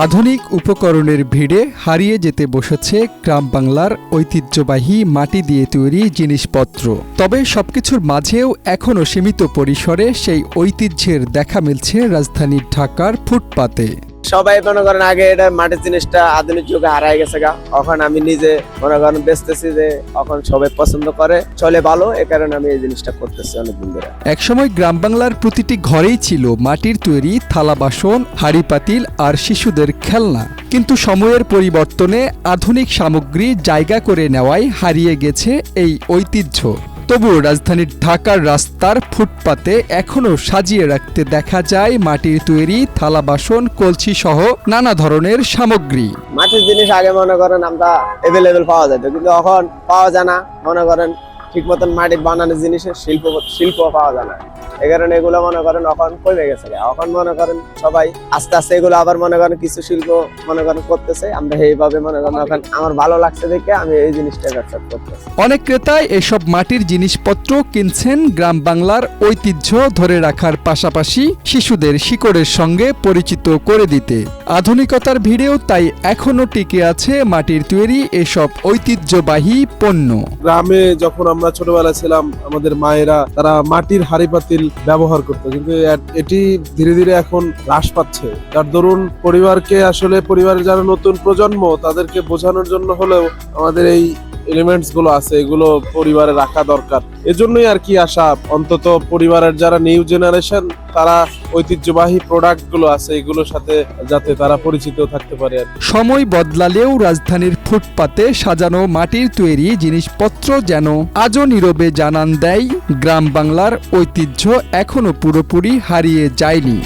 আধুনিক উপকরণের ভিড়ে হারিয়ে যেতে বসেছে গ্রাম বাংলার ঐতিহ্যবাহী মাটি দিয়ে তৈরি জিনিসপত্র। তবে সবকিছুর মাঝেও এখনও সীমিত পরিসরে সেই ঐতিহ্যের দেখা মিলছে রাজধানী ঢাকার ফুটপাতে। সবাই মনে করেন আগে এটা মাটির জিনিসটা আধুনিক যুগে হারাই গেছে গা। এখন আমি নিজে মনে করেন বেচতেছি যে এখন সবাই পছন্দ করে, চলে ভালো, এ কারণে আমি এই জিনিসটা করতেছি অনেকদিন ধরে। একসময় গ্রাম বাংলার প্রতিটি ঘরেই ছিল মাটির তৈরি থালা বাসন, হাঁড়ি পাতিল আর শিশুদের খেলনা। কিন্তু সময়ের পরিবর্তনে আধুনিক সামগ্রী জায়গা করে নেওয়ায় হারিয়ে গেছে এই ঐতিহ্য। তবুও রাজধানীর ঢাকার রাস্তার ফুটপাতে এখনও সাজিয়ে রাখতে দেখা যায় মাটির তৈরি থালা বাসন, কলসি সহ নানা ধরনের সামগ্রী। মাটির জিনিস আগে মনে করেন আমরা এভেলেবেল পাওয়া যেত, কিন্তু এখন পাওয়া যায় না। মনে করেন ঠিক মতন মাটির বানানো জিনিসের শিল্প পাওয়া যায় না, এই কারণে এগুলো মনে করেন এখন কমে গেছে। এখন মনে করেন সবাই আস্তে আস্তে এগুলো আবার মনে করেন কিছু শিল্প মনে করেন করতেছে। আমরা এইভাবে মনে করেন এখন আমার ভালো লাগছে দেখে আমি এই জিনিসটা ব্যবসা করতেছি। অনেক ক্রেতাই এসব মাটির জিনিসপত্র কিনছেন গ্রাম বাংলার ঐতিহ্য ধরে রাখার পাশাপাশি শিশুদের শিকড়ের সঙ্গে পরিচিত করে দিতে। আধুনিকতার ভিড়েও তাই এখনো টিকে আছে মাটির তৈরি এসব ঐতিহ্যবাহী পণ্য। গ্রামে যখন আমরা ছোটবেলায় ছিলাম, আমাদের মায়েরা তারা মাটির হাঁড়ি পাতিল ব্যবহার করতো, কিন্তু এটি ধীরে ধীরে এখন হ্রাস পাচ্ছে। যার দরুন পরিবারকে আসলে পরিবারের যারা নতুন প্রজন্ম তাদেরকে বোঝানোর জন্য হলেও আমাদের এই এলিমেন্টস গুলো আছে, এগুলো পরিবারে রাখা দরকার। এজন্যই আর কি আশা, অন্তত পরিবারের যারা নিউ জেনারেশন তারা ঐতিহ্যবাহী প্রোডাক্ট গুলো আছে এগুলোর সাথে যাতে তারা পরিচিত থাকতে পারে। সময় বদলালেও রাজধানীর ফুটপাতে সাজানো মাটির তৈরি জিনিসপত্র যেন আজও নীরবে জানান দেয় গ্রাম বাংলার ঐতিহ্য এখনো পুরোপুরি হারিয়ে যায়নি।